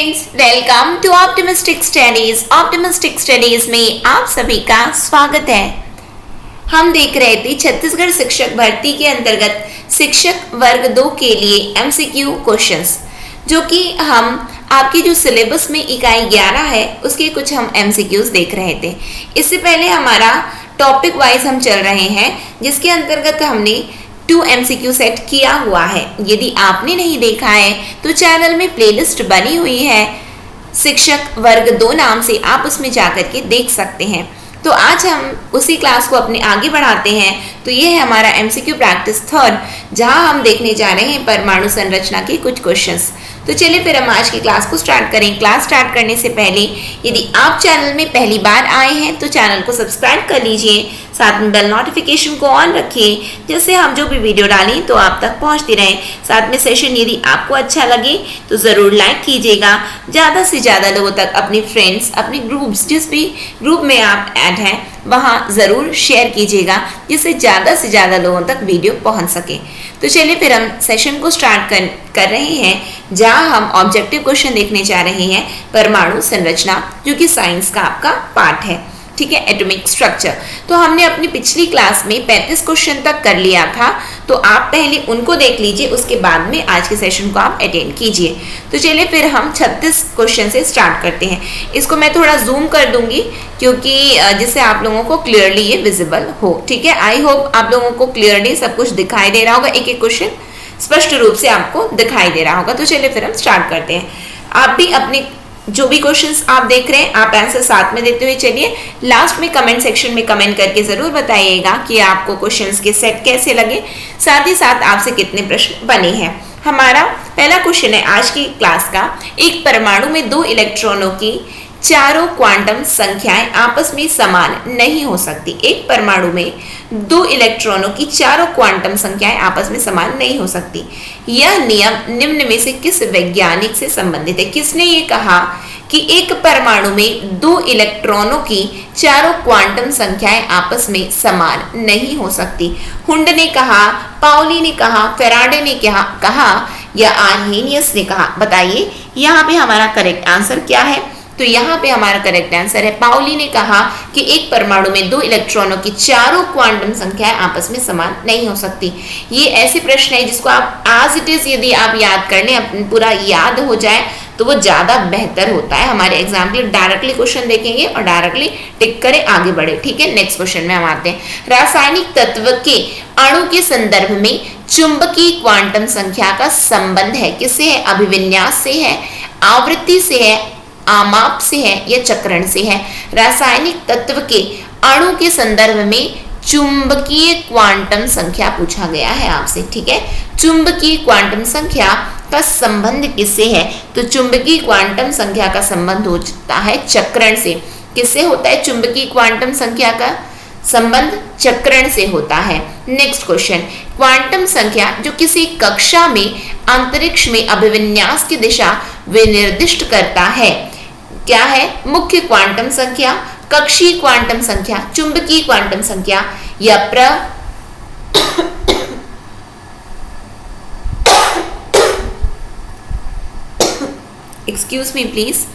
Friends, welcome to optimistic studies. Optimistic studies में आप सभी का स्वागत है। हम देख रहे थे छत्तीसगढ़ शिक्षक भर्ती के अंतर्गत शिक्षक वर्ग 2 के लिए एमसीक्यू क्वेश्चंस, जो कि हम आपकी जो सिलेबस में इकाई 11 है उसके कुछ हम एमसीक्यूज देख रहे थे। इससे पहले हमारा टॉपिक वाइज हम चल रहे हैं, जिसके अंतर्गत हमने 2 MCQ सेट किया हुआ है। यदि आपने नहीं देखा है तो चैनल में प्लेलिस्ट बनी हुई है शिक्षक वर्ग 2 नाम से, आप उसमें जाकर के देख सकते हैं। तो आज हम उसी क्लास को अपने आगे बढ़ाते हैं। तो ये है हमारा MCQ प्रैक्टिस 3, जहां हम देखने जा रहे हैं परमाणु संरचना के कुछ क्वेश्चंस। तो चलिए फिर हम आज की क्लास को स्टार्ट करें। क्लास स्टार्ट करने से पहले यदि आप चैनल में पहली बार आए हैं तो चैनल को सब्सक्राइब कर लीजिए, साथ में बेल नोटिफिकेशन को ऑन रखिए, जिससे हम जो भी वीडियो डालें तो आप तक पहुंचती रहे। साथ में सेशन यदि आपको अच्छा लगे तो ज़रूर लाइक कीजिएगा। ज़्यादा से ज़्यादा लोगों तक अपने फ्रेंड्स, अपने ग्रुप्स, जिस भी ग्रुप में आप ऐड हैं वहाँ ज़रूर शेयर कीजिएगा, जिससे ज़्यादा से ज़्यादा लोगों तक वीडियो पहुँच सके। तो चलिए फिर हम सेशन को स्टार्ट कर रहे हैं, जहाँ हम ऑब्जेक्टिव क्वेश्चन देखने जा रहे हैं परमाणु संरचना, जो कि साइंस का आपका पार्ट है। ठीक है, एटॉमिक स्ट्रक्चर। तो हमने अपनी पिछली क्लास में 35 क्वेश्चन तक कर लिया था, तो आप पहले उनको देख लीजिए, उसके बाद में आज के सेशन को आप अटेंड कीजिए। तो चलिए फिर हम 36 क्वेश्चन से स्टार्ट करते हैं। इसको मैं थोड़ा जूम कर दूंगी, क्योंकि जिससे आप लोगों को क्लियरली ये विजिबल हो। ठीक है, आई होप आप लोगों को क्लियरली सब कुछ दिखाई दे रहा होगा, एक एक क्वेश्चन स्पष्ट रूप से आपको दिखाई दे रहा होगा। तो चलिए फिर हम स्टार्ट करते हैं। आप भी अपने जो भी क्वेश्चंस आप देख रहे हैं आप आंसर साथ में देते हुए चलिए। लास्ट में कमेंट सेक्शन में कमेंट करके जरूर बताइएगा कि आपको क्वेश्चंस के सेट कैसे लगे, साथ ही साथ आपसे कितने प्रश्न बने हैं। हमारा पहला क्वेश्चन है आज की क्लास का, एक परमाणु में 2 इलेक्ट्रॉनों की चारों क्वांटम संख्याएं आपस में समान नहीं हो सकती। एक परमाणु में 2 इलेक्ट्रॉनों की चारों क्वांटम संख्याएं आपस में समान नहीं हो सकती। यह नियम निम्न में से किस वैज्ञानिक से संबंधित है? किसने ये कहा कि एक परमाणु में 2 इलेक्ट्रॉनों की चारों क्वांटम संख्याएं आपस में समान नहीं हो सकती? हुंड ने कहा, पाउली ने कहा, फेराडे ने कहा या आर्हेनियस ने कहा? बताइए यहाँ पे हमारा करेक्ट आंसर क्या है? तो यहाँ पे हमारा करेक्ट आंसर है पाउली ने कहा कि एक परमाणु में 2 इलेक्ट्रॉनों की चारों क्वांटम संख्याएं आपस में समान नहीं हो सकती। ये ऐसे प्रश्न है जिसको आप एज इट इज यदि आप याद कर लें, पूरा याद हो जाए तो वो ज्यादा बेहतर होता है। हमारे एग्जाम के लिए डायरेक्टली क्वेश्चन देखेंगे और डायरेक्टली टिक करें, आगे बढ़े। ठीक है, नेक्स्ट क्वेश्चन में हम आते हैं। रासायनिक तत्व के अणु के संदर्भ में चुंबकीय क्वांटम संख्या का संबंध है किससे है? अभिविन्यास से है, आवृत्ति से है, आमाप से है या चक्रण से है? रासायनिक तत्व के अणु के संदर्भ में चुंबकीय क्वांटम संख्या पूछा गया है आपसे। ठीक है, चुंबकीय क्वांटम संख्या का संबंध किससे है? तो चुंबकीय क्वांटम संख्या का संबंध होता है चक्रण से। किससे होता है चुंबकीय क्वांटम संख्या का संबंध? चक्रण से होता है। नेक्स्ट क्वेश्चन, क्वांटम संख्या जो किसी कक्षा में अंतरिक्ष में अभिविन्यास की दिशा विनिर्दिष्ट करता है, क्या है? मुख्य क्वांटम संख्या, कक्षीय क्वांटम संख्या, चुंबकीय क्वांटम संख्या या excuse me please.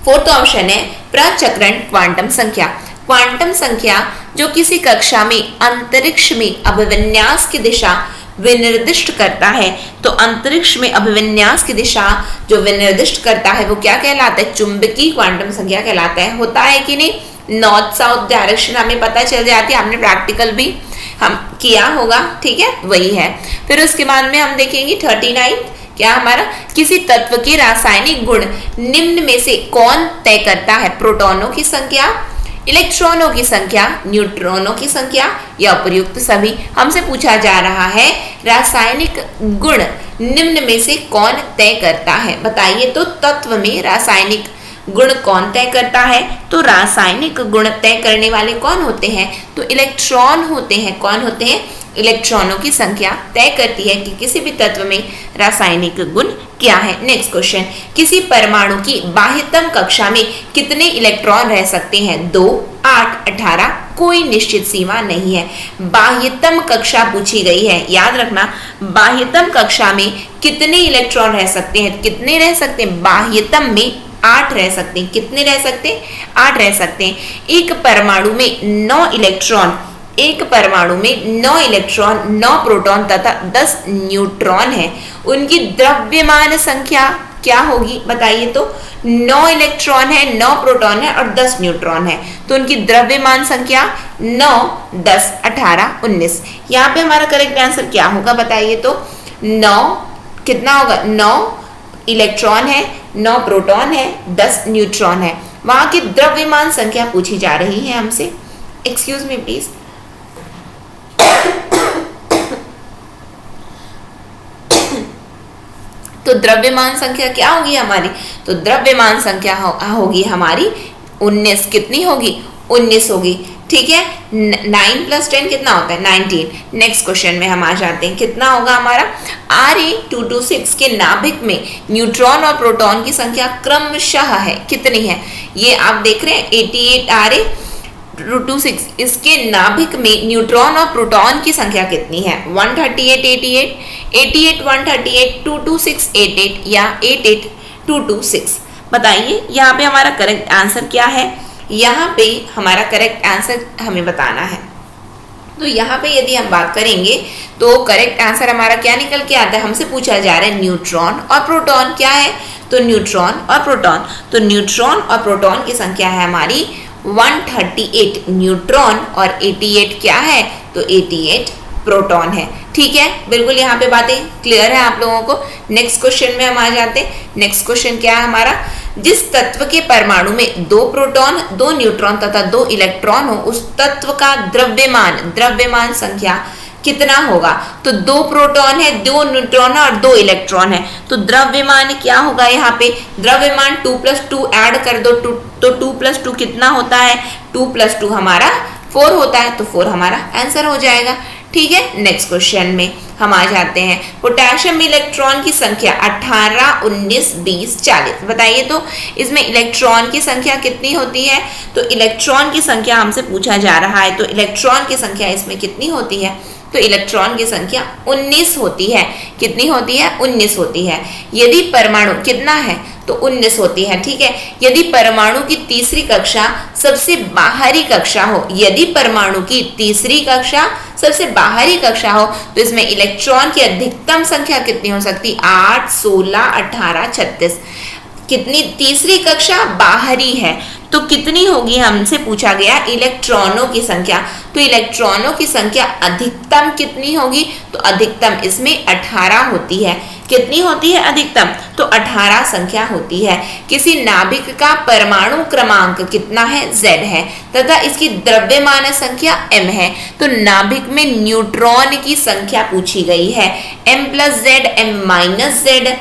Fourth option है प्रचक्रण क्वांटम संख्या। क्वांटम संख्या जो किसी कक्षा में अंतरिक्ष में अभिविन्यास की दिशा विनिर्दिष्ट करता है, तो अंतरिक्ष में अभिविन्यास की दिशा जो विनिर्दिष्ट करता है वो क्या कहलाता है? चुंबकीय क्वांटम संख्या कहलाता है। होता है कि नहीं? नॉर्थ साउथ डायरेक्शन हमें पता चल जाती है, हमने प्रैक्टिकल भी हम किया होगा। ठीक है, वही है। फिर उसके बाद में हम देखेंगे 39, क्या हमारा, किसी तत्व के रासायनिक गुण निम्न में से कौन तय करता है? प्रोटॉनों की संख्या, इलेक्ट्रॉनों की संख्या, न्यूट्रॉनों की संख्या या उपयुक्त सभी? हमसे पूछा जा रहा है रासायनिक गुण निम्न में से कौन तय करता है? बताइए तो तत्व में रासायनिक गुण कौन तय करता है? तो रासायनिक गुण तय करने वाले कौन होते हैं? तो इलेक्ट्रॉन होते हैं। कौन होते हैं? इलेक्ट्रॉनों की संख्या तय करती है कि किसी भी तत्व में रासायनिक गुण क्या है। नेक्स्ट क्वेश्चन, किसी परमाणु की बाह्यतम कक्षा में कितने इलेक्ट्रॉन रह सकते हैं? 2, 8, 18, कोई निश्चित सीमा नहीं है। बाह्यतम कक्षा पूछी गई है, याद रखना बाह्यतम कक्षा में कितने इलेक्ट्रॉन रह सकते हैं, कितने रह सकते हैं, बाह्यतम में 8 रह सकते हैं। कितने रह सकते हैं, 8 रह सकते हैं। एक परमाणु में 9 इलेक्ट्रॉन, एक परमाणु में 9 इलेक्ट्रॉन, 9 प्रोटॉन तथा 10 न्यूट्रॉन है। उनकी द्रव्यमान संख्या क्या होगी बताइए तो। 9 इलेक्ट्रॉन है, 9 प्रोटॉन है और 10 न्यूट्रॉन है, तो उनकी द्रव्यमान संख्या 9, 10, 18, 19। यहाँ पे हमारा करेक्ट आंसर क्या होगा बताइए तो। 9 कितना होगा, 9 इलेक्ट्रॉन है, 9 प्रोटॉन है, 10 न्यूट्रॉन है। वहां की द्रव्यमान संख्या पूछी जा रही है हमसे। Excuse me please. तो द्रव्यमान संख्या क्या होगी हमारी, तो द्रव्यमान संख्या होगी हमारी 19। कितनी होगी, 19 होगी। ठीक है, 9 + 10 कितना होता है, 19। नेक्स्ट क्वेश्चन में हम आ जाते हैं, कितना होगा हमारा। Re226 के नाभिक में न्यूट्रॉन और प्रोटॉन की संख्या क्रमशः है, कितनी है, ये आप देख रहे हैं 88 Re226, इसके नाभिक में न्यूट्रॉन और प्रोटॉन की संख्या कितनी है, 138, 88, 88, 138, 226, 88 या 88, 226। बताइए यहाँ पे हमारा करेक्ट आंसर क्या है। यहाँ पे हमारा करेक्ट आंसर हमें बताना है। तो यहाँ पे यदि हम बात करेंगे तो करेक्ट आंसर हमारा क्या निकल के आता है, हमसे पूछा जा रहा है न्यूट्रॉन और प्रोटॉन क्या है, तो न्यूट्रॉन और प्रोटॉन। तो न्यूट्रॉन और प्रोटॉन की संख्या है हमारी 138 न्यूट्रॉन और 88 क्या है, तो 88 प्रोटॉन है। ठीक है, बिल्कुल यहाँ पे बातें क्लियर है आप लोगों को। नेक्स्ट क्वेश्चन में हम आ जाते हैं। नेक्स्ट क्वेश्चन क्या है हमारा, जिस तत्व के परमाणु में 2 प्रोटॉन, 2 न्यूट्रॉन तथा 2 इलेक्ट्रॉन हो, उस तत्व का द्रव्यमान संख्या कितना होगा। तो 2 प्रोटॉन है, 2 न्यूट्रॉन है और 2 इलेक्ट्रॉन है, तो द्रव्यमान क्या होगा, यहाँ पे द्रव्यमान 2 + 2 ऐड कर दो, तो 2 + 2 कितना होता है, 2 + 2 हमारा 4 होता है, तो 4 हमारा आंसर हो जाएगा। ठीक है, नेक्स्ट क्वेश्चन में हम आ जाते हैं। पोटेशियम इलेक्ट्रॉन की संख्या 18, 19, 20, 40। बताइए तो इसमें इलेक्ट्रॉन की संख्या कितनी होती है, तो इलेक्ट्रॉन की संख्या हमसे पूछा जा रहा है, तो इलेक्ट्रॉन की संख्या इसमें कितनी होती है, तो इलेक्ट्रॉन की संख्या 19 होती है। कितनी होती है, 19 होती है। यदि परमाणु कितना है, तो 19 होती है। ठीक है, यदि परमाणु की तीसरी कक्षा सबसे बाहरी कक्षा हो, यदि परमाणु की तीसरी कक्षा सबसे बाहरी कक्षा हो, तो इसमें इलेक्ट्रॉन की अधिकतम संख्या कितनी हो सकती, 8, 16, 18, 36। कितनी, तीसरी कक्षा बाहरी है, तो कितनी होगी हमसे पूछा गया इलेक्ट्रॉनों की संख्या। तो इलेक्ट्रॉनों की संख्या अधिकतम कितनी होगी, तो अधिकतम इसमें 18 होती है। कितनी होती है अधिकतम, तो 18 संख्या होती है। किसी नाभिक का परमाणु क्रमांक कितना है, Z है, तथा इसकी द्रव्यमान संख्या m है। तो नाभिक में न्यूट्रॉन की संख्या पूछी गई है, m + Z, m - Z,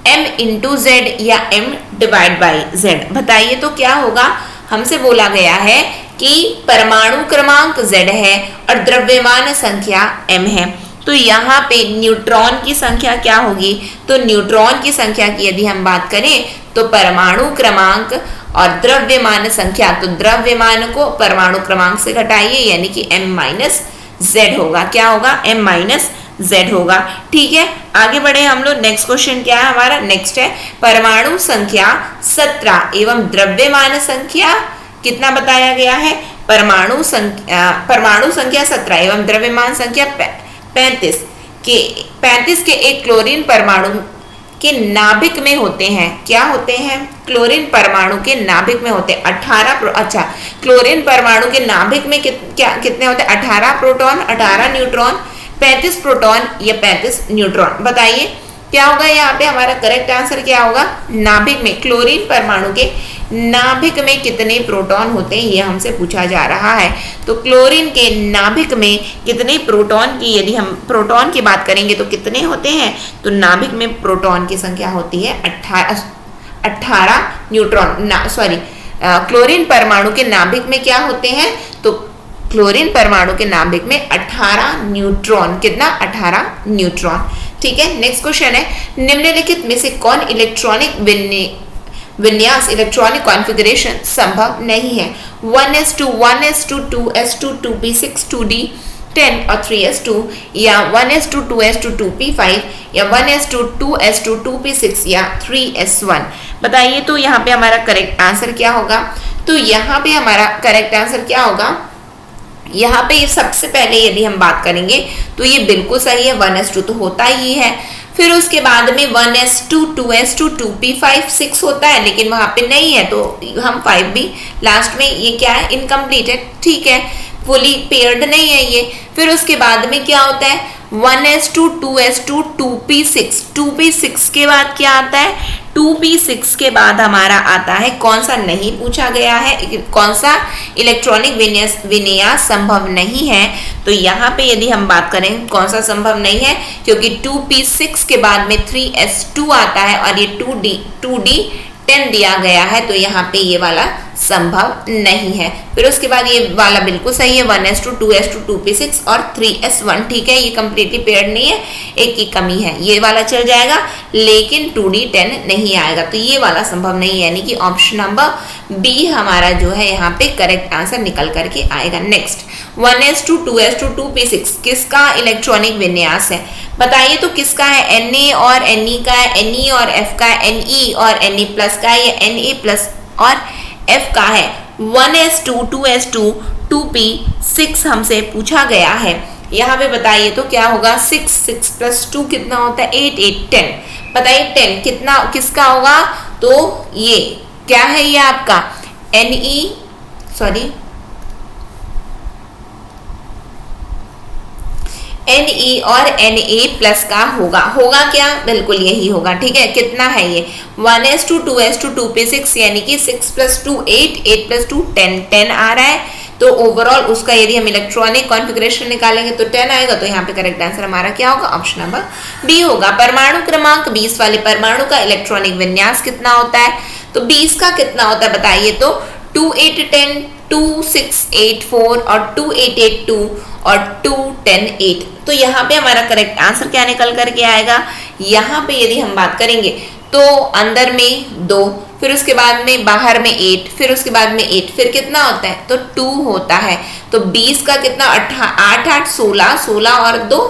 m × Z या m/Z। बताइए तो क्या होगा, हमसे बोला गया है कि परमाणु क्रमांक Z है और द्रव्यमान संख्या m है, तो यहाँ पे न्यूट्रॉन की संख्या क्या होगी, तो न्यूट्रॉन की संख्या की यदि हम बात करें तो परमाणु क्रमांक और द्रव्यमान संख्या, तो द्रव्यमान को परमाणु क्रमांक से घटाइए, यानी कि m - Z होगा। क्या होगा, m - Z होगा। ठीक है, आगे बढ़े हम लोग। नेक्स्ट क्वेश्चन क्या है हमारा, नेक्स्ट है परमाणु संख्या 17 एवं द्रव्यमान संख्या कितना बताया गया है, परमाणु संख्या 17 एवं द्रव्यमान संख्या 35 के एक क्लोरीन परमाणु के नाभिक में होते हैं। क्या होते हैं, क्लोरीन परमाणु के नाभिक में होते हैं 18 क्लोरीन परमाणु के नाभिक में कितने होते हैं, 18 प्रोटॉन, 18 न्यूट्रॉन, 35 प्रोटॉन या 35 न्यूट्रॉन। बताइए क्या होगा, यहाँ पे हमारा करेक्ट आंसर क्या होगा, नाभिक में, क्लोरीन परमाणु के नाभिक में कितने प्रोटॉन होते हैं, ये हमसे पूछा जा रहा है। तो क्लोरीन के नाभिक में कितने प्रोटॉन की, यदि हम प्रोटॉन की बात करेंगे तो कितने होते हैं, तो नाभिक में प्रोटॉन की संख्या होती है 18 न्यूट्रॉन, क्लोरीन परमाणु के नाभिक में क्या होते हैं, तो क्लोरीन परमाणु के नाभिक में 18 न्यूट्रॉन, कितना, 18 न्यूट्रॉन। ठीक है, नेक्स्ट क्वेश्चन है, निम्नलिखित में से कौन इलेक्ट्रॉनिक विन्यास इलेक्ट्रॉनिक कॉन्फ़िगरेशन संभव नहीं है। 1s2 1s2 2s2 2p6 2d 10 और 3s2 या 1s2 2s2 2p5 या 1s2 2s2 2p6 या 3s1। बताइए तो यहाँ पे हमारा करेक्ट आंसर क्या होगा? तो यहाँ पे हमारा करेक्ट आंसर क्या होगा? यहाँ पे सबसे पहले यदि हम बात करेंगे तो ये बिल्कुल सही है, 1s2 तो होता ही है। फिर उसके बाद में 1s2 2s2 2p5 6 होता है, लेकिन वहां पे नहीं है तो हम 5 भी लास्ट में, ये क्या है? इनकम्प्लीट है, ठीक है, फुली पेयर्ड नहीं है ये। फिर उसके बाद में क्या होता है? 1s2 2s2 2p6 2p6 के बाद क्या आता है? 2p6 के बाद हमारा आता है, कौन सा नहीं पूछा गया है, कौन सा इलेक्ट्रॉनिक विन्यास संभव नहीं है। तो यहाँ पे यदि हम बात करें कौन सा संभव नहीं है, क्योंकि 2p6 के बाद में 3s2 आता है और ये 2d 10 दिया गया है, तो यहाँ पे ये वाला संभव नहीं है। फिर उसके बाद ये वाला बिल्कुल सही है, 1s2 2s2 2p6 और 3s1, ठीक है, ये कंप्लीटली पेयर्ड नहीं है, एक की कमी है, ये वाला चल जाएगा, लेकिन 2d 10 नहीं आएगा, तो ये वाला संभव नहीं है, यानी कि ऑप्शन नंबर बी हमारा जो है यहाँ पे करेक्ट आंसर निकल करके आएगा। नेक्स्ट 1s2 2s2 2p6 किसका इलेक्ट्रॉनिक विन्यास है? बताइए तो किसका है? Na और Ne का है, Ne और F का है, Ne और Ne प्लस का है, या Na प्लस और F का है। 1s2 2s2 2p6 हमसे पूछा गया है, यहाँ पे बताइए तो क्या होगा? 6 प्लस 2 कितना होता है? 8 8 10। बताइए 10 कितना किसका होगा? तो ये क्या है? ये आपका Ne और Na प्लस का होगा क्या? बिल्कुल यही होगा, ठीक है। कितना है ये? 1s2 2s2 2p6, यानी कि 6 प्लस 2 8 8 प्लस 2 10 आ रहा है। तो ओवरऑल उसका यदि हम इलेक्ट्रॉनिक कॉन्फ़िगरेशन निकालेंगे तो 10 आएगा, तो यहाँ पे करेक्ट आंसर हमारा क्या होगा? ऑप्शन नंबर बी होगा। परमाणु क्रमांक 20 वाले परमाणु का इलेक्ट्रॉनिक विन्यास कितना होता है? तो 20 का कितना होता है बताइए तो? 2 8 10 2 6 8 4 और 2 8 8 2 और 2 10 8। तो यहाँ पे हमारा करेक्ट आंसर क्या निकल करके आएगा? यहाँ पे यदि हम बात करेंगे तो अंदर में 2, फिर उसके बाद में बाहर में 8, फिर उसके बाद में 8, फिर कितना होता है? तो 2 होता है। तो 20 का कितना? 8 8 16 16 और 2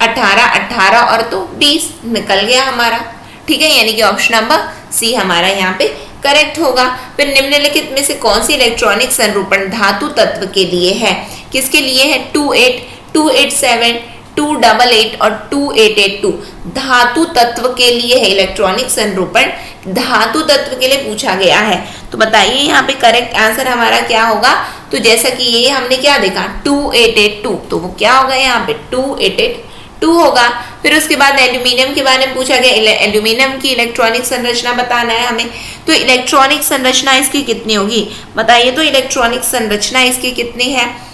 18 18 और 2 20 निकल गया हमारा, ठीक है, यानी कि ऑप्शन नंबर सी हमारा यहाँ पे करेक्ट होगा। फिर निम्नलिखित में से कौन सी इलेक्ट्रॉनिक संरूपण धातु तत्व के लिए है? किसके लिए है? 28 287 288 और 2882 धातु तत्व के लिए है। इलेक्ट्रॉनिक संरूपण धातु तत्व के लिए पूछा गया है, तो बताइए यहाँ पे करेक्ट आंसर हमारा क्या होगा? तो जैसा कि ये हमने क्या देखा 2882, तो वो क्या होगा यहाँ पे 2882 होगा। फिर उसके बाद एल्यूमिनियम के बारे में पूछा गया, एल्यूमिनियम की इलेक्ट्रॉनिक संरचना बताना है हमें। तो इलेक्ट्रॉनिक संरचना इसकी कितनी होगी बताइए तो? इलेक्ट्रॉनिक संरचना इसकी कितनी है?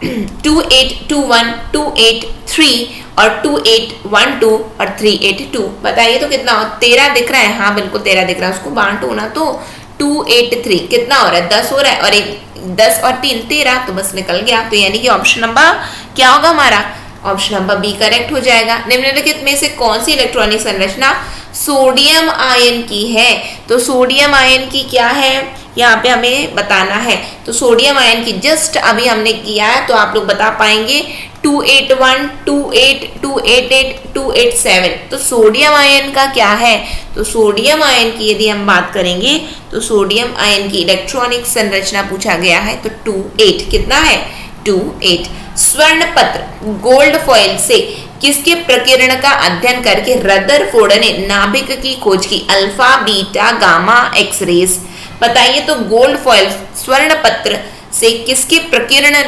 2821 283 और 2812 और 382। बताइए तो कितना हो? 13 दिख रहा है, हाँ बिल्कुल 13 दिख रहा है, उसको बांटो ना तो 283 कितना हो रहा है? 10 हो रहा है, और एक 10 और 3 13, तो बस निकल गया। तो यानी कि ऑप्शन नंबर क्या होगा हमारा? ऑप्शन नंबर बी करेक्ट हो जाएगा। निम्नलिखित में से कौन सी इलेक्ट्रॉनिक संरचना सोडियम आयन की है? तो सोडियम आयन की क्या है यहाँ पे हमें बताना है। तो सोडियम आयन की जस्ट अभी हमने किया है, तो आप लोग बता पाएंगे 281 28 288 287। तो सोडियम आयन का क्या है? तो सोडियम आयन की यदि हम बात करेंगे तो सोडियम आयन की इलेक्ट्रॉनिक संरचना पूछा गया है, तो 28 कितना है? 28। स्वर्ण पत्र गोल्ड फॉइल से किसके प्रकीर्ण का अध्ययन करके रदरफोर्ड ने नाभिक की खोज की? Alpha beta gamma X rays. बताइए तो गोल्ड फॉइल स्वर्ण पत्र से किसके प्रकीर्ण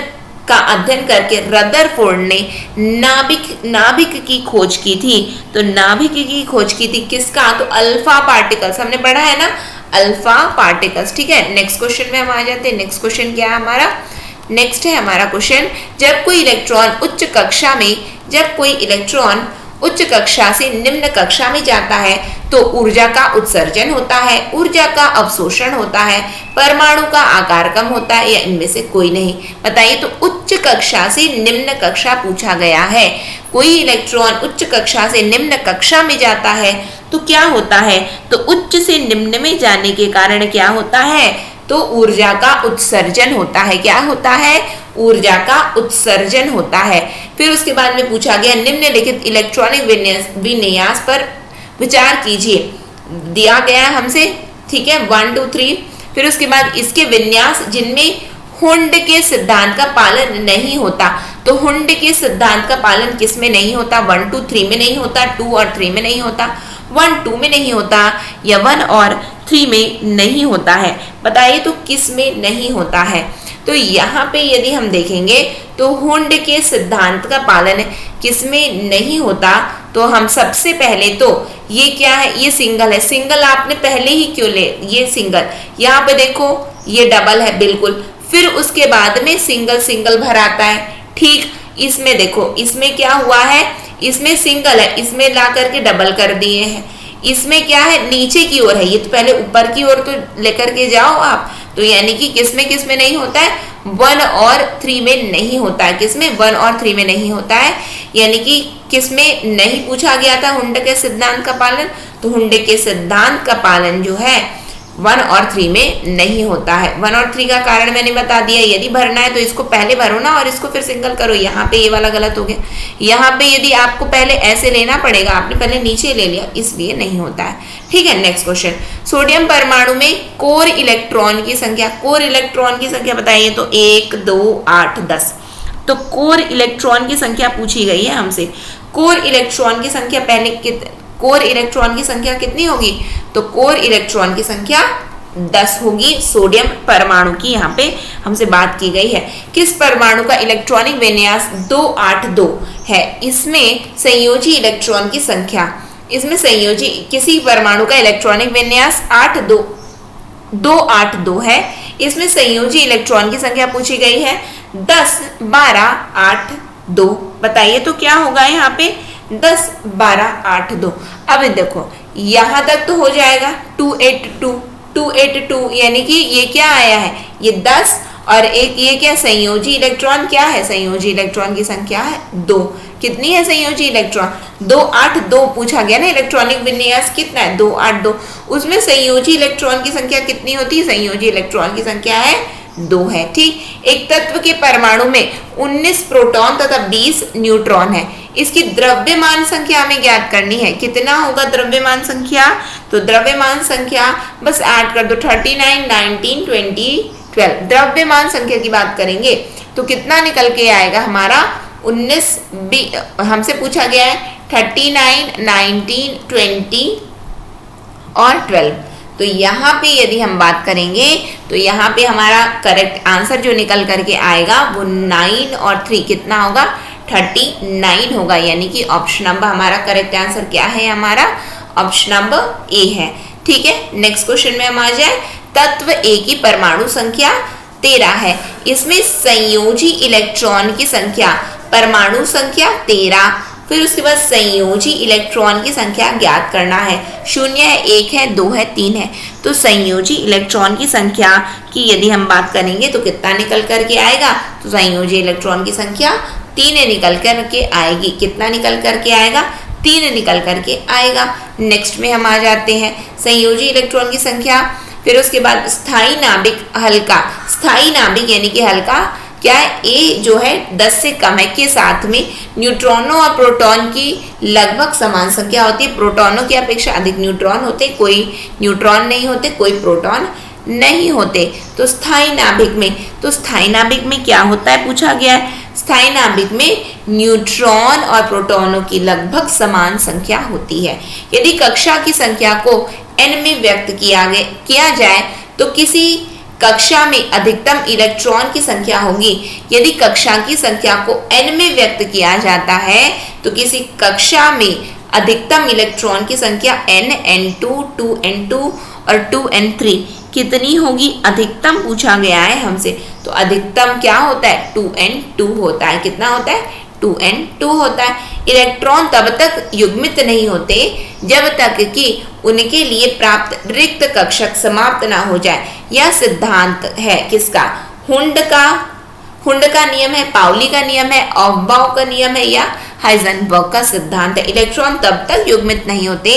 का अध्ययन करके रदरफोर्ड ने नाभिक की खोज की थी? तो नाभिक की खोज की थी किसका? तो अल्फा पार्टिकल्स, हमने पढ़ा है ना अल्फा पार्टिकल्स, ठीक है। नेक्स्ट क्वेश्चन में हम आ जाते हैं। नेक्स्ट क्वेश्चन क्या है हमारा? नेक्स्ट है हमारा क्वेश्चन, जब कोई इलेक्ट्रॉन उच्च कक्षा से निम्न कक्षा में जाता है तो ऊर्जा का उत्सर्जन होता है, ऊर्जा का अवशोषण होता है, परमाणु का आकार कम होता है, या इनमें से कोई नहीं? बताइए तो उच्च कक्षा से निम्न कक्षा पूछा गया है। कोई इलेक्ट्रॉन उच्च कक्षा से निम्न कक्षा में जाता है तो क्या होता है, तो उच्च से निम्न में जाने के कारण क्या होता है, तो ऊर्जा का उत्सर्जन होता है। क्या होता है, ऊर्जा का उत्सर्जन होता है। फिर उसके बाद में पूछा गया निम्नलिखित इलेक्ट्रॉनिक विन्यास पर विचार कीजिए, दिया गया हमसे, ठीक है, 1 2 3। फिर उसके बाद इसके विन्यास जिनमें हुंड के सिद्धांत का पालन नहीं होता, तो हुंड के सिद्धांत का पालन किस में नहीं होता, 1 2 3 में नहीं होता, 2 और 3 में नहीं होता, 1 2 में नहीं होता, या 1 और 3 में नहीं होता है। बताइए तो किस में नहीं होता है। तो यहाँ पे यदि हम देखेंगे तो हुंड के सिद्धांत का पालन किस में नहीं होता, तो हम सबसे पहले तो ये क्या है, ये सिंगल है, सिंगल आपने पहले ही क्यों ले, ये सिंगल, यहाँ पे देखो ये डबल है बिल्कुल, फिर उसके बाद में सिंगल सिंगल भर आता है, ठीक। इसमें देखो, इसमें क्या हुआ है, इसमें सिंगल है, इसमें ला करके डबल कर दिए हैं, इसमें क्या है नीचे की ओर है, ये तो पहले ऊपर की ओर तो लेकर के जाओ आप, तो यानी कि किसमें नहीं होता है, 1 और 3 में नहीं होता है, किसमें 1 और 3 में नहीं होता है, यानी कि किसमें नहीं पूछा गया था हुंड के सिद्धांत का पालन, तो हुंड के सिद्धांत का पालन जो है 1 और 3 में नहीं होता है। 1 और 3 का कारण मैंने बता दिया, यदि भरना है तो इसको पहले भरो ना और इसको फिर सिंगल करो, यहाँ पे ये वाला गलत हो गया, यहाँ पे यदि आपको पहले ऐसे लेना पड़ेगा, आपने पहले नीचे ले लिया, इसलिए नहीं होता है, ठीक है। नेक्स्ट क्वेश्चन, सोडियम परमाणु में कोर इलेक्ट्रॉन की संख्या, कोर इलेक्ट्रॉन की संख्या बताइए तो 1 2 8 10, तो कोर इलेक्ट्रॉन की संख्या पूछी गई है हमसे। कोर इलेक्ट्रॉन की संख्या पहले कोर इलेक्ट्रॉन की संख्या कितनी होगी, तो कोर इलेक्ट्रॉन की संख्या 10 होगी सोडियम परमाणु की, यहाँ पे हमसे बात की गई है। किस परमाणु का इलेक्ट्रॉनिक विन्यास 282 है, इसमें संयोजी इलेक्ट्रॉन की संख्या, इसमें संयोजी किसी परमाणु का इलेक्ट्रॉनिक विन्यास 282 है, इसमें संयोजी इलेक्ट्रॉन की संख्या पूछी गई है 10 12 8 2। बताइए तो क्या होगा यहाँ पे, 10 12 8 2। अब देखो यहां तक तो हो जाएगा, 282 यानी कि ये क्या आया है, ये 10 और एक ये क्या, संयोजी इलेक्ट्रॉन क्या है, संयोजी इलेक्ट्रॉन की संख्या है 2। कितनी है संयोजी इलेक्ट्रॉन, 282 पूछा गया ना, इलेक्ट्रॉनिक विन्यास कितना है 282, उसमें संयोजी इलेक्ट्रॉन की संख्या कितनी होती है, संयोजी इलेक्ट्रॉन की संख्या है 2 है, ठीक। एक तत्व के परमाणु में 19 प्रोटॉन तथा 20 न्यूट्रॉन है, इसकी द्रव्यमान संख्या हमें ज्ञात करनी है। कितना होगा द्रव्यमान संख्या, तो द्रव्यमान संख्या बस ऐड कर दो, 39 19 20 12। द्रव्यमान संख्या की बात करेंगे तो कितना निकल के आएगा हमारा, 19 हमसे पूछा गया है 39 19 20 और 12। तो यहाँ पे यदि हम बात करेंगे तो यहाँ पे हमारा करेक्ट आंसर जो निकल करके आएगा वो 9 और 3 कितना होगा, 39 होगा, यानी कि ऑप्शन नंबर हमारा करेक्ट आंसर क्या है, हमारा ऑप्शन नंबर ए है, ठीक है। नेक्स्ट क्वेश्चन में हम आ जाए, तत्व ए की परमाणु संख्या 13 है, इसमें संयोजी इलेक्ट्रॉन की संख्या, परमाणु संख्या 13, फिर उसके बाद संयोजी इलेक्ट्रॉन की संख्या ज्ञात करना है, 0 है 1 है 2 है 3 है। तो संयोजी इलेक्ट्रॉन की संख्या की यदि हम बात करेंगे तो कितना निकल करके आएगा, तो संयोजी इलेक्ट्रॉन की संख्या 3 निकल करके आएगी, कितना निकल करके आएगा, 3 निकल करके आएगा। नेक्स्ट में हम आ जाते हैं संयोजी इलेक्ट्रॉन की संख्या, फिर उसके बाद स्थायी नाभिक हल्का, स्थायी नाभिक यानी कि हल्का क्या है, ए जो है 10 से कम है के साथ में न्यूट्रॉनों और प्रोटॉन की लगभग समान संख्या होती है, प्रोटॉनों की अपेक्षा अधिक न्यूट्रॉन होते, कोई न्यूट्रॉन नहीं होते, कोई प्रोटॉन नहीं होते। तो स्थायी नाभिक में, तो स्थायी नाभिक में क्या होता है पूछा गया है, स्थायी नाभिक में न्यूट्रॉन और प्रोटॉनों की लगभग समान संख्या होती है। यदि कक्षा की संख्या को n में व्यक्त किया जाए तो किसी कक्षा में अधिकतम इलेक्ट्रॉन की संख्या होगी। यदि कक्षा की संख्या को n में व्यक्त किया जाता है तो किसी कक्षा में अधिकतम इलेक्ट्रॉन की संख्या n n2 2n2 और 2n3 कितनी होगी, अधिकतम पूछा गया है हमसे, तो अधिकतम क्या होता है 2n2 होता है, कितना होता है 2n2 होता है। इलेक्ट्रॉन तब तक युग्मित नहीं होते जब तक कि उनके लिए प्राप्त रिक्त कक्षक समाप्त ना हो जाए। यह सिद्धांत है किसका, हुंड का नियम है, पाउली का नियम है, ऑफबाउ का नियम है, या हाइजेनबर्ग का सिद्धांत है। इलेक्ट्रॉन तब तक युग्मित नहीं होते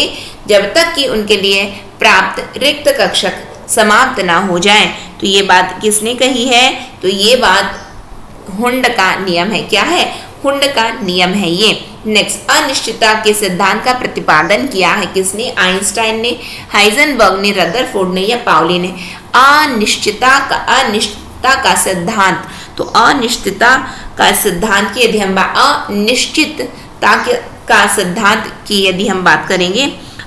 जब तक कि उनके लिए प्राप्त रिक्त कक्षक समाप्त ना हो जाए। तो ये बात किसने कही है? तो ये बात हुंड का नियम है। क्या है? हुंड का नियम है ये। नेक्स्ट, अनिश्चितता के सिद्धांत का प्रतिपादन किया है किसने? आइंस्टाइन ने, हाइजेनबर्ग ने, रदरफोर्ड ने या पाउली ने? अनिश्चितता का सिद्धांत। तो अनिश्चितता का सिद्धांत की यदि हम अनिश्चितता का सिद्धांत की यदि हम बात करेंगे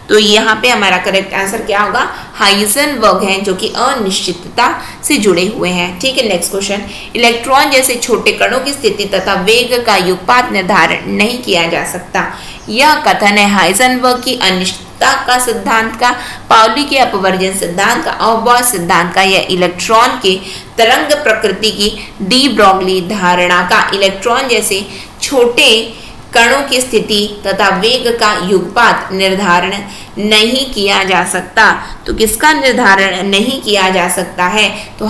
तो यहाँ पे हमारा करेक्ट आंसर क्या होगा? हाइजेनबर्ग हैं, जो कि अनिश्चितता से जुड़े हुए हैं। ठीक है, नेक्स्ट क्वेश्चन, इलेक्ट्रॉन जैसे छोटे कणों की स्थिति तथा वेग का युगपात निर्धारण नहीं किया जा सकता। यह कथन है हाइजेनबर्ग की अनिश्चितता का सिद्धांत का, पाउली के अपवर्जन सिद्धांत का, अहर्बॉस सिद्धांत का, या इलेक्ट्रॉन के तरंग प्रकृति की डी ब्रोगली धारणा का। इलेक्ट्रॉन जैसे छोटे कणों की स्थिति तथा वेग का युगपात निर्धारण नहीं किया जा सकता। तो किसका निर्धारण नहीं किया जा सकता है? तो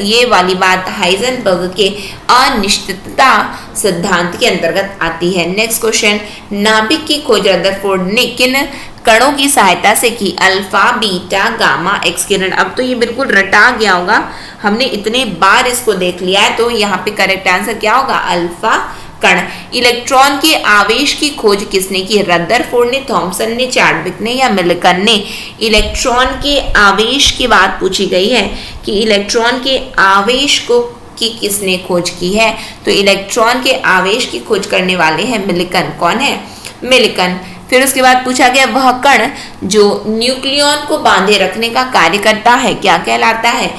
ये वाली बात हाइजेनबर्ग के अनिश्चितता सिद्धांत के अंतर्गत आती है। नेक्स्ट क्वेश्चन, नाभिक की खोज रदरफोर्ड ने किन कणों की सहायता से की? अल्फा, बीटा, गामा, एक्स किरण। अब तो ये बिल्कुल रटा गया होगा, हमने इतने बार इसको देख लिया है। तो यहाँ पे करेक्ट आंसर क्या होगा? अल्फा कण। इलेक्ट्रॉन के आवेश की खोज किसने की? रदरफोर्ड ने, थॉमसन ने, चार्विक ने या मिल्टन ने? इलेक्ट्रॉन के आवेश की बात पूछी गई है कि इलेक्ट्रॉन के आवेश को की किसने खोज की है? तो इलेक्ट्रॉन के आवेश की खोज करने वाले हैं मिल्टन। कौन है? मिल्टन। फिर उसके बाद पूछा गया वह कण जो न्यूक्लियॉन को बांधे रखने का कार्य करता है क्या कहलाता है?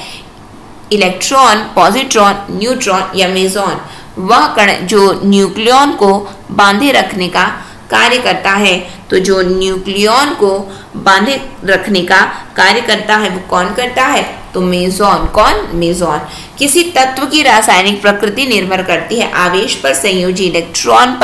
इलेक्ट्रॉन, पॉजिट्रॉन, न्यूट्रॉन या मेसॉन? वह कण जो न्यूक्लियॉन को बांधे रखने का कार्य करता है। तो जो न्यूक्लियॉन को बांधे रखने का कार्य करता है वो कौन करता है? तो मेसॉन। कौन? मेसॉन। किसी तत्व की रासायनिक प्रकृति निर्भर करती है आवेश पर, संयोजी इलेक्ट्रॉन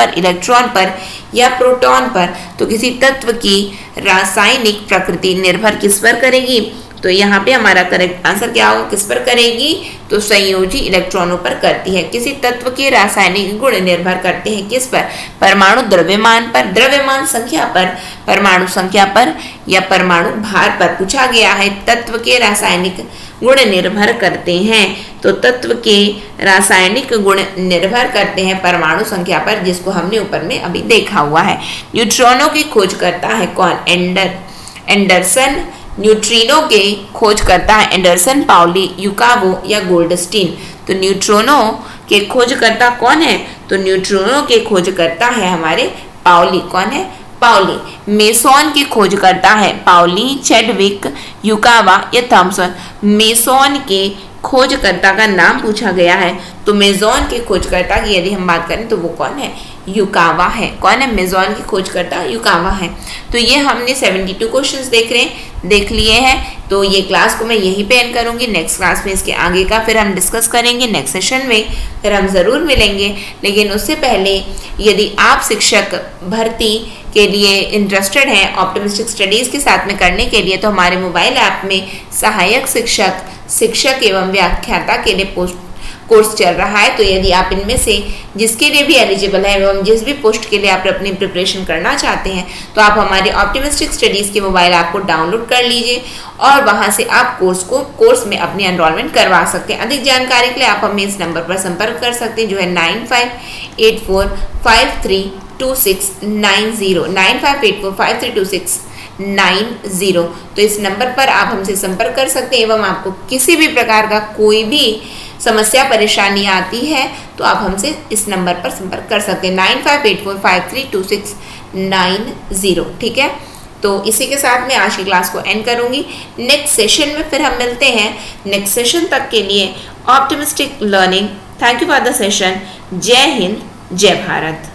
पर या प्रोटॉन पर? तो किसी तत्व की रासायनिक प्रकृति निर्भर किस पर करेगी? तो यहाँ पे हमारा करेक्ट आंसर क्या होगा? किस पर करेगी? तो संयोजी इलेक्ट्रॉनों पर करती है। किसी तत्व के रासायनिक गुण निर्भर करते हैं किस पर? परमाणु द्रव्यमान पर, द्रव्यमान संख्या पर, परमाणु संख्या पर या परमाणु भार पर। पूछा गया है तत्व के रासायनिक गुण निर्भर करते हैं। तो तत्व के रासायनिक गुण निर्भर करते हैं परमाणु संख्या पर, जिसको हमने ऊपर में अभी देखा हुआ है। न्यूट्रॉनों की खोज करता है कौन? एंडरसन। न्यूट्रिनो के खोज करता है एंडरसन, पाउली, युकावो या गोल्डस्टीन? तो न्यूट्रिनो के खोजकर्ता कौन है? तो न्यूट्रिनो के खोजकर्ता है हमारे पाउली। कौन है? पाउली। मेसॉन के खोजकर्ता है पाउली, चैडविक, युकावा या थॉमसन? मेसॉन के खोजकर्ता का नाम पूछा गया है। तो मेसॉन के खोजकर्ता की यदि हम बात करें तो वो कौन है? युकावा है। कौन है? मेसॉन की खोजकर्ता युकावा है। तो ये हमने 72 क्वेश्चंस देख लिए हैं। तो ये क्लास को मैं यहीं पे एंड करूंगी। नेक्स्ट क्लास में इसके आगे का फिर हम डिस्कस करेंगे। नेक्स्ट सेशन में फिर हम ज़रूर मिलेंगे। लेकिन उससे पहले यदि आप शिक्षक भर्ती के लिए इंटरेस्टेड हैं ऑप्टिमिस्टिक स्टडीज़ के साथ में करने के लिए, तो हमारे मोबाइल ऐप में सहायक शिक्षक एवं व्याख्याता के लिए कोर्स चल रहा है। तो यदि आप इनमें से जिसके लिए भी एलिजिबल है एवं जिस भी पोस्ट के लिए आप अपनी प्रिपरेशन करना चाहते हैं, तो आप हमारे ऑप्टिमिस्टिक स्टडीज़ के मोबाइल ऐप को डाउनलोड कर लीजिए और वहां से आप कोर्स में अपनी एनरोलमेंट करवा सकते हैं। अधिक जानकारी के लिए आप हमें इस नंबर पर संपर्क कर सकते हैं, जो है 9584532690 9584532690। तो इस नंबर पर आप हमसे संपर्क कर सकते हैं एवं आपको किसी भी प्रकार का कोई भी समस्या परेशानी आती है तो आप हमसे इस नंबर पर संपर्क कर सकते हैं 9584532690। ठीक है, तो इसी के साथ मैं आज की क्लास को एंड करूंगी। नेक्स्ट सेशन में फिर हम मिलते हैं। नेक्स्ट सेशन तक के लिए optimistic learning. Thank you for the session. जय हिंद, जय भारत।